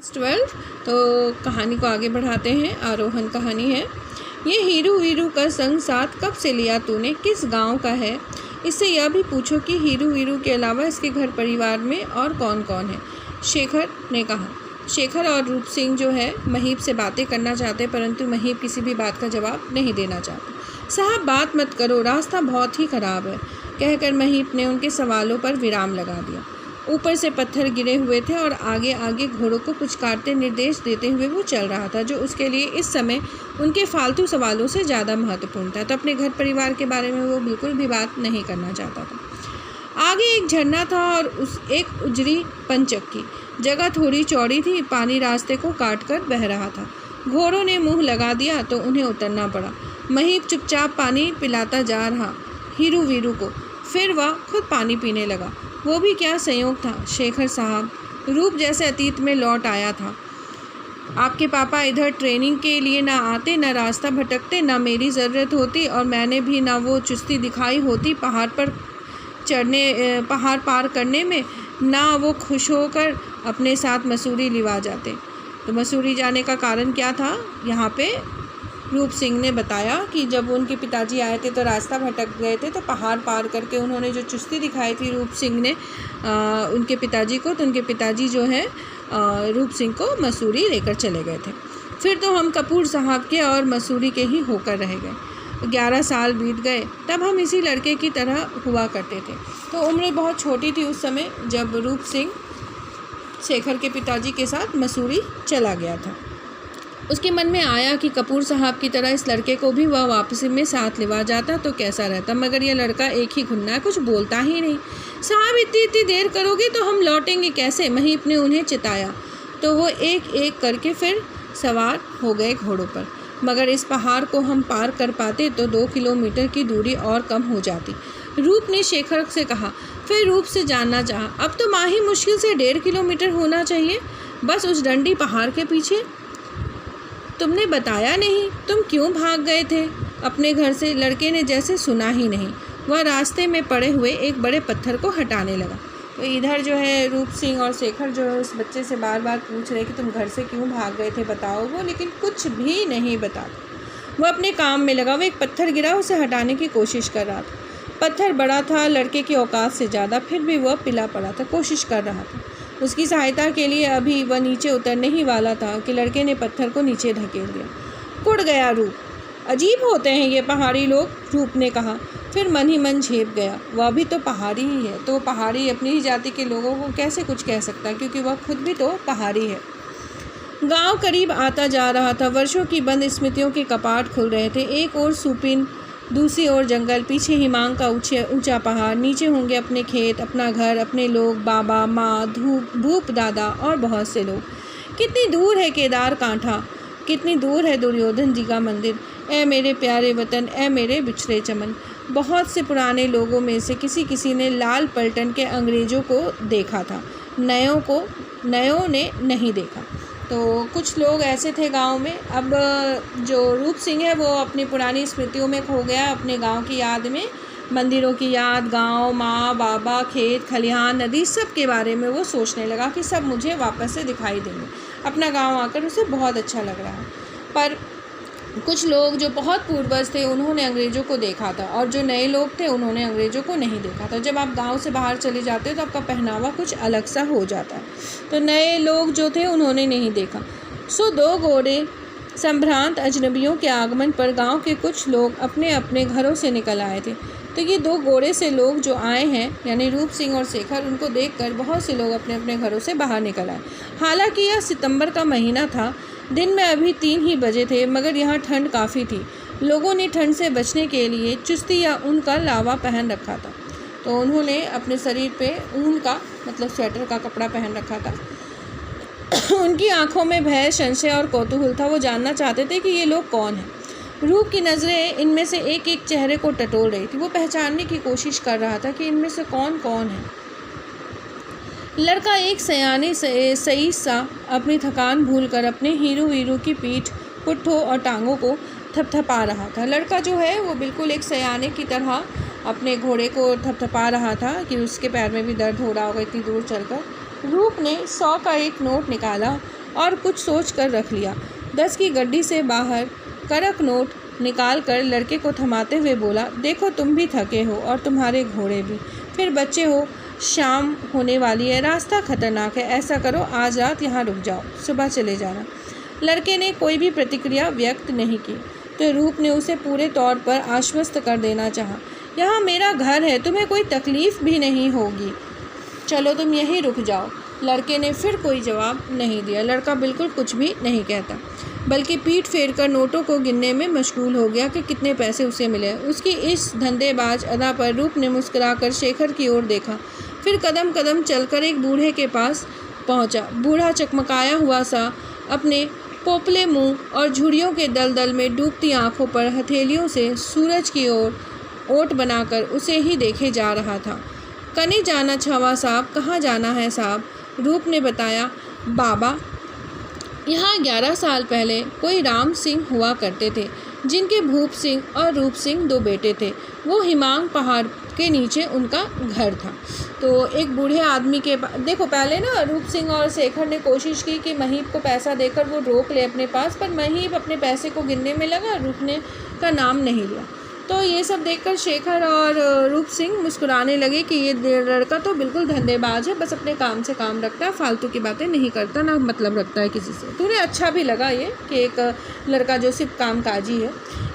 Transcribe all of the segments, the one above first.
12। तो कहानी को आगे बढ़ाते हैं। आरोहण कहानी है। ये हीरू वीरू का संग साथ कब से लिया तूने, किस गांव का है? इससे यह भी पूछो कि हीरू वीरू के अलावा इसके घर परिवार में और कौन कौन है। शेखर ने कहा। शेखर और रूप सिंह जो है महीप से बातें करना चाहते, परंतु महीप किसी भी बात का जवाब नहीं देना चाहता। साहब बात मत करो, रास्ता बहुत ही ख़राब है, कहकर महीप ने उनके सवालों पर विराम लगा दिया। ऊपर से पत्थर गिरे हुए थे और आगे आगे घोड़ों को पुचकारते निर्देश देते हुए वो चल रहा था, जो उसके लिए इस समय उनके फालतू सवालों से ज़्यादा महत्वपूर्ण था। तो अपने घर परिवार के बारे में वो बिल्कुल भी बात नहीं करना चाहता था। आगे एक झरना था और उस एक उजरी पंचक्की जगह थोड़ी चौड़ी थी। पानी रास्ते को काट कर बह रहा था। घोड़ों ने मुँह लगा दिया तो उन्हें उतरना पड़ा। महीप चुपचाप पानी पिलाता जा रहा हीरू वीरू को, फिर वह खुद पानी पीने लगा। वो भी क्या संयोग था, शेखर साहब रूप जैसे अतीत में लौट आया था। आपके पापा इधर ट्रेनिंग के लिए ना आते, ना रास्ता भटकते, ना मेरी ज़रूरत होती और मैंने भी ना वो चुस्ती दिखाई होती पहाड़ पर चढ़ने, पहाड़ पार करने में, ना वो खुश होकर अपने साथ मसूरी लिवा जाते। तो मसूरी जाने का कारण क्या था? यहाँ पे रूप सिंह ने बताया कि जब उनके पिताजी आए थे तो रास्ता भटक गए थे, तो पहाड़ पार करके उन्होंने जो चुस्ती दिखाई थी रूप सिंह ने उनके पिताजी को, तो उनके पिताजी जो है रूप सिंह को मसूरी लेकर चले गए थे। फिर तो हम कपूर साहब के और मसूरी के ही होकर रह गए। 11 साल बीत गए, तब हम इसी लड़के की तरह हुआ करते थे। तो उम्र बहुत छोटी थी उस समय जब रूप सिंह शेखर के पिताजी के साथ मसूरी चला गया था। उसके मन में आया कि कपूर साहब की तरह इस लड़के को भी वह वापसी में साथ लिवा जाता तो कैसा रहता, मगर यह लड़का एक ही घुन्ना है, कुछ बोलता ही नहीं। साहब इतनी देर करोगे तो हम लौटेंगे कैसे? महीप ने उन्हें चिताया। तो वो एक एक करके फिर सवार हो गए घोड़ों पर। मगर इस पहाड़ को हम पार कर पाते तो 2 किलोमीटर की दूरी और कम हो जाती, रूप ने शेखर से कहा। फिर रूप से जानना चाहा, अब तो माही मुश्किल से 1.5 किलोमीटर होना चाहिए, बस उस डंडी पहाड़ के पीछे। तुमने बताया नहीं, तुम क्यों भाग गए थे अपने घर से? लड़के ने जैसे सुना ही नहीं। वह रास्ते में पड़े हुए एक बड़े पत्थर को हटाने लगा। तो इधर जो है रूप सिंह और शेखर जो है उस बच्चे से बार बार पूछ रहे कि तुम घर से क्यों भाग गए थे, बताओ। वो लेकिन कुछ भी नहीं बताता। वो अपने काम में लगा। वो एक पत्थर गिरा, उसे हटाने की कोशिश कर रहा था। पत्थर बड़ा था, लड़के की औकात से ज़्यादा, फिर भी वह पिला पड़ा था, कोशिश कर रहा था। उसकी सहायता के लिए अभी वह नीचे उतरने ही वाला था कि लड़के ने पत्थर को नीचे धकेल दिया। कुड़ गया रूप। अजीब होते हैं ये पहाड़ी लोग, रूप ने कहा। फिर मन ही मन झेप गया। वह भी तो पहाड़ी ही है, तो पहाड़ी अपनी ही जाति के लोगों को कैसे कुछ कह सकता, क्योंकि वह खुद भी तो पहाड़ी है। गांव करीब आता जा रहा था। वर्षों की बंद स्मृतियों के कपाट खुल रहे थे। एक ओर सुपिन, दूसरी ओर जंगल, पीछे हिमांग का ऊंचा पहाड़, नीचे होंगे अपने खेत, अपना घर, अपने लोग, बाबा माँ, भूप दादा और बहुत से लोग। कितनी दूर है केदार कांठा, कितनी दूर है दुर्योधन जी का मंदिर। ऐ मेरे प्यारे वतन, ऐ मेरे बिछड़े चमन। बहुत से पुराने लोगों में से किसी ने लाल पलटन के अंग्रेज़ों को देखा था, नयों ने नहीं देखा। तो कुछ लोग ऐसे थे गांव में। अब जो रूप सिंह है वो अपनी पुरानी स्मृतियों में खो गया, अपने गांव की याद में, मंदिरों की याद, गांव, माँ बाबा, खेत खलिहान, नदी, सब के बारे में वो सोचने लगा कि सब मुझे वापस से दिखाई देंगे। अपना गांव आकर उसे बहुत अच्छा लग रहा है। पर कुछ लोग जो बहुत पूर्वज थे उन्होंने अंग्रेज़ों को देखा था, और जो नए लोग थे उन्होंने अंग्रेज़ों को नहीं देखा था। जब आप गांव से बाहर चले जाते हो तो आपका पहनावा कुछ अलग सा हो जाता है। तो नए लोग जो थे उन्होंने नहीं देखा। सो 2 घोड़े संभ्रांत अजनबियों के आगमन पर गांव के कुछ लोग अपने अपने घरों से निकल आए थे। तो ये 2 घोड़े से लोग जो आए हैं, यानी रूप सिंह और शेखर, उनको देखकर बहुत से लोग अपने अपने घरों से बाहर निकल आए। हालांकि यह सितंबर का महीना था, दिन में अभी 3 ही बजे थे, मगर यहाँ ठंड काफ़ी थी। लोगों ने ठंड से बचने के लिए चुस्ती या ऊन का लावा पहन रखा था। तो उन्होंने अपने शरीर पे ऊन का, मतलब स्वेटर का कपड़ा पहन रखा था। उनकी आंखों में भय, संशय और कौतूहल था। वो जानना चाहते थे कि ये लोग कौन हैं। रूप की नज़रें इनमें से एक एक चेहरे को टटोल रही थी। वो पहचानने की कोशिश कर रहा था कि इनमें से कौन कौन है। लड़का एक सयाने सही सा अपनी थकान भूलकर अपने हीरू वीरू की पीठ, पुट्ठों और टांगों को थपथपा रहा था। लड़का जो है वो बिल्कुल एक सयाने की तरह अपने घोड़े को थपथपा रहा था कि उसके पैर में भी दर्द हो रहा होगा इतनी दूर चलकर। रूप ने 100 का एक नोट निकाला और कुछ सोच कर रख लिया। 10 की गड्डी से बाहर करक नोट निकाल कर लड़के को थमाते हुए बोला, देखो तुम भी थके हो और तुम्हारे घोड़े भी। फिर बच्चे हो, शाम होने वाली है, रास्ता खतरनाक है। ऐसा करो, आज रात यहाँ रुक जाओ, सुबह चले जाना। लड़के ने कोई भी प्रतिक्रिया व्यक्त नहीं की, तो रूप ने उसे पूरे तौर पर आश्वस्त कर देना चाहा। यहाँ मेरा घर है, तुम्हें कोई तकलीफ़ भी नहीं होगी, चलो तुम यहीं रुक जाओ। लड़के ने फिर कोई जवाब नहीं दिया। लड़का बिल्कुल कुछ भी नहीं कहता, बल्कि पीठ फेर कर नोटों को गिनने में मशगूल हो गया कि कितने पैसे उसे मिले। उसकी इस धंधेबाज अदा पर रूप ने मुस्कुराकर शेखर की ओर देखा, फिर कदम कदम चलकर एक बूढ़े के पास पहुंचा। बूढ़ा चकमकाया हुआ सा अपने पोपले मुंह और झुर्रियों के दलदल में डूबती आंखों पर हथेलियों से सूरज की ओर ओट बनाकर उसे ही देखे जा रहा था। कने जाना छावा साहब, कहाँ जाना है साहब? रूप ने बताया, बाबा यहाँ 11 साल पहले कोई राम सिंह हुआ करते थे, जिनके भूप सिंह और रूप सिंह 2 बेटे थे। वो हिमांग पहाड़ के नीचे उनका घर था। तो एक बूढ़े आदमी के देखो, पहले ना रूप सिंह और शेखर ने कोशिश की कि महीप को पैसा देकर वो रोक ले अपने पास, पर महीप अपने पैसे को गिनने में लगा, रूप ने का नाम नहीं लिया। तो ये सब देखकर शेखर और रूप सिंह मुस्कुराने लगे कि ये लड़का तो बिल्कुल धंधेबाज है, बस अपने काम से काम रखता है, फालतू की बातें नहीं करता, ना मतलब रखता है किसी से। तो उन्हें अच्छा भी लगा ये कि एक लड़का जो सिर्फ कामकाजी है।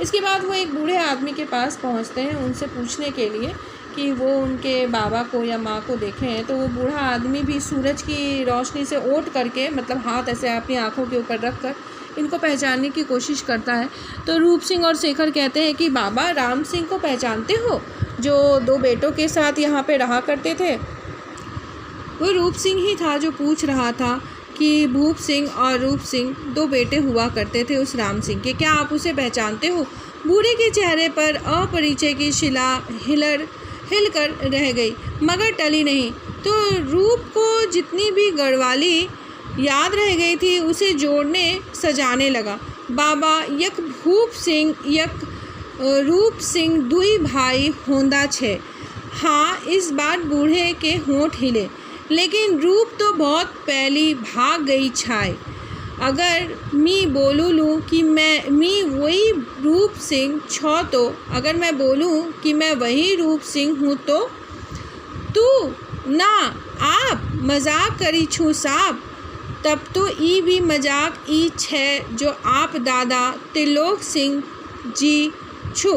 इसके बाद वो एक बूढ़े आदमी के पास पहुंचते हैं उनसे पूछने के लिए कि वो उनके बाबा को या माँ को देखे हैं। तो वो बूढ़ा आदमी भी सूरज की रोशनी से ओट करके, मतलब हाथ ऐसे अपनी आँखों के ऊपर रख कर इनको पहचानने की कोशिश करता है। तो रूप सिंह और शेखर कहते हैं कि बाबा, राम सिंह को पहचानते हो, जो 2 बेटों के साथ यहाँ पे रहा करते थे? वो रूप सिंह ही था जो पूछ रहा था कि भूप सिंह और रूप सिंह 2 बेटे हुआ करते थे उस राम सिंह के, क्या आप उसे पहचानते हो? बूढ़े के चेहरे पर अपरिचय की शिला हिल कर रह गई, मगर टली नहीं। तो रूप को जितनी भी गढ़वाली याद रह गई थी उसे जोड़ने सजाने लगा। बाबा, यक भूप सिंह यक रूप सिंह 2 भाई होंदा छे। हाँ, इस बार बूढ़े के होंठ हिले, लेकिन रूप तो बहुत पहली भाग गई छाए। अगर मी बोलूँ लूँ कि मैं वही रूप सिंह छो, तो अगर मैं बोलूँ कि मैं वही रूप सिंह हूँ तो तू ना आप मजाक करी छू साहब, तब तो ई भी मजाक ई छे जो आप दादा त्रिलोक सिंह जी छू।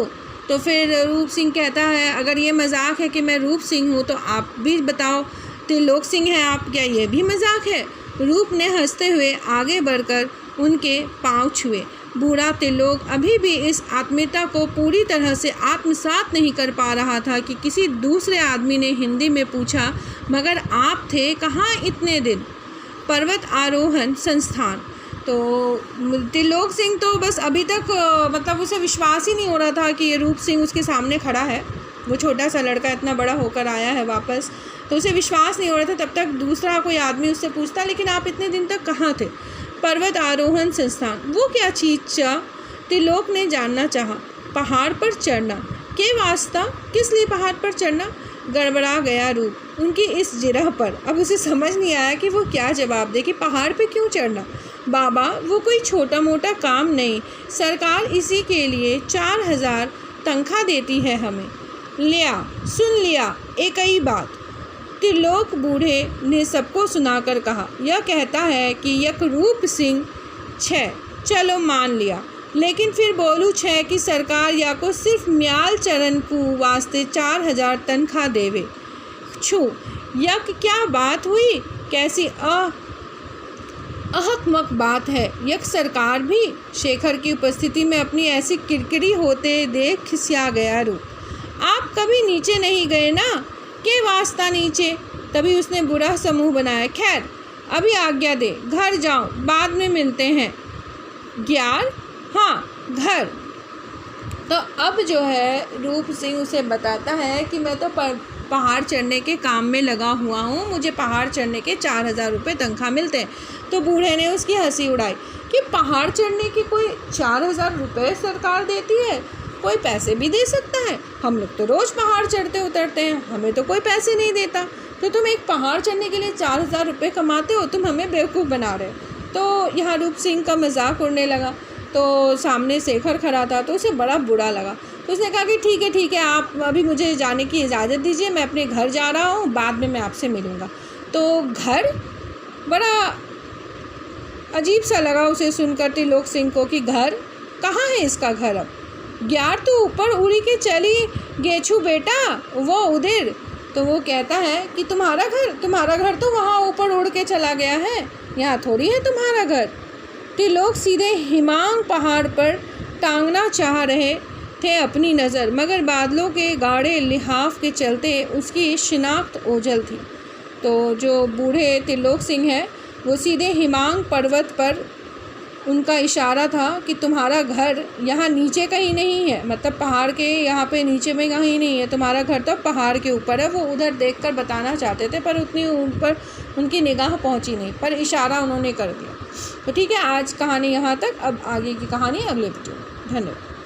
तो फिर रूप सिंह कहता है, अगर ये मजाक है कि मैं रूप सिंह हूँ तो आप भी बताओ त्रिलोक सिंह हैं आप, क्या ये भी मजाक है? रूप ने हंसते हुए आगे बढ़कर उनके पांव छुए। बूढ़ा त्रिलोक अभी भी इस आत्मीयता को पूरी तरह से आत्मसात नहीं कर पा रहा था कि किसी दूसरे आदमी ने हिंदी में पूछा, मगर आप थे कहाँ इतने दिन? पर्वत आरोहण संस्थान। तो त्रिलोक सिंह तो बस अभी तक मतलब उसे विश्वास ही नहीं हो रहा था कि ये रूप सिंह उसके सामने खड़ा है। वो छोटा सा लड़का इतना बड़ा होकर आया है वापस, तो उसे विश्वास नहीं हो रहा था। तब तक दूसरा कोई आदमी उससे पूछता, लेकिन आप इतने दिन तक कहाँ थे? पर्वत आरोहण संस्थान। वो क्या चीज़? त्रिलोक ने जानना चाहा। पहाड़ पर चढ़ना के वास्ता? किस लिए पहाड़ पर चढ़ना? गड़बड़ा गया रूप उनकी इस जिरह पर। अब उसे समझ नहीं आया कि वो क्या जवाब दे कि पहाड़ पे क्यों चढ़ना। बाबा, वो कोई छोटा मोटा काम नहीं, सरकार इसी के लिए 4000 तनख्वाह देती है हमें। लिया, सुन लिया एक ही बात। त्रिलोक बूढ़े ने सबको सुनाकर कहा, यह कहता है कि यक रूप सिंह 6, चलो मान लिया, लेकिन फिर बोलूँ 6 कि सरकार या को सिर्फ म्याल चरण को वास्ते 4000 तनख्वाह देवे छू। यक क्या बात हुई? कैसी अहकमक बात है। यक सरकार भी शेखर की उपस्थिति में अपनी ऐसी किरकिरी होते देख खिसिया गया रूप। आप कभी नीचे नहीं गए ना? के वास्ता नीचे? तभी उसने बुरा समूह बनाया। खैर, अभी आज्ञा दे, घर जाओ, बाद में मिलते हैं। 11? हाँ, घर। तो अब जो है रूप सिंह उसे बताता है कि मैं तो पहाड़ चढ़ने के काम में लगा हुआ हूँ, मुझे पहाड़ चढ़ने के 4000 रुपये तनख्वाह मिलते हैं। तो बूढ़े ने उसकी हंसी उड़ाई कि पहाड़ चढ़ने के कोई 4000 रुपये सरकार देती है? कोई पैसे भी दे सकता है? हम लोग तो रोज़ पहाड़ चढ़ते उतरते हैं, हमें तो कोई पैसे नहीं देता। तो तुम एक पहाड़ चढ़ने के लिए 4000 रुपये कमाते हो, तुम हमें बेवकूफ़ बना रहे हो। तो यहाँ रूप सिंह का मजाक उड़ने लगा। तो सामने शेखर खड़ा था तो उसे बड़ा बुरा लगा। तो उसने कहा कि ठीक है, आप अभी मुझे जाने की इजाज़त दीजिए, मैं अपने घर जा रहा हूँ, बाद में मैं आपसे मिलूँगा। तो घर, बड़ा अजीब सा लगा उसे सुनकर त्रिलोक सिंह को कि घर कहाँ है इसका घर। अब ग्यार तो ऊपर उड़ी के चली गेछू बेटा, वो उधर। तो वो कहता है कि तुम्हारा घर तो वहाँ ऊपर उड़ के चला गया है, यहाँ थोड़ी है तुम्हारा घर। त्रिलोक सीधे हिमांग पहाड़ पर टांगना चाह रहे थे अपनी नज़र, मगर बादलों के गाढ़े लिहाफ के चलते उसकी शिनाख्त ओझल थी। तो जो बूढ़े त्रिलोक सिंह है वो सीधे हिमांग पर्वत पर, उनका इशारा था कि तुम्हारा घर यहाँ नीचे कहीं नहीं है, मतलब पहाड़ के यहाँ पे नीचे में कहीं नहीं है, तुम्हारा घर तो पहाड़ के ऊपर है। वो उधर देखकर बताना चाहते थे पर उतनी ऊपर उनकी निगाह पहुँची नहीं, पर इशारा उन्होंने कर दिया। तो ठीक है, आज कहानी यहाँ तक। अब आगे की कहानी अगले वीडियो में। धन्यवाद।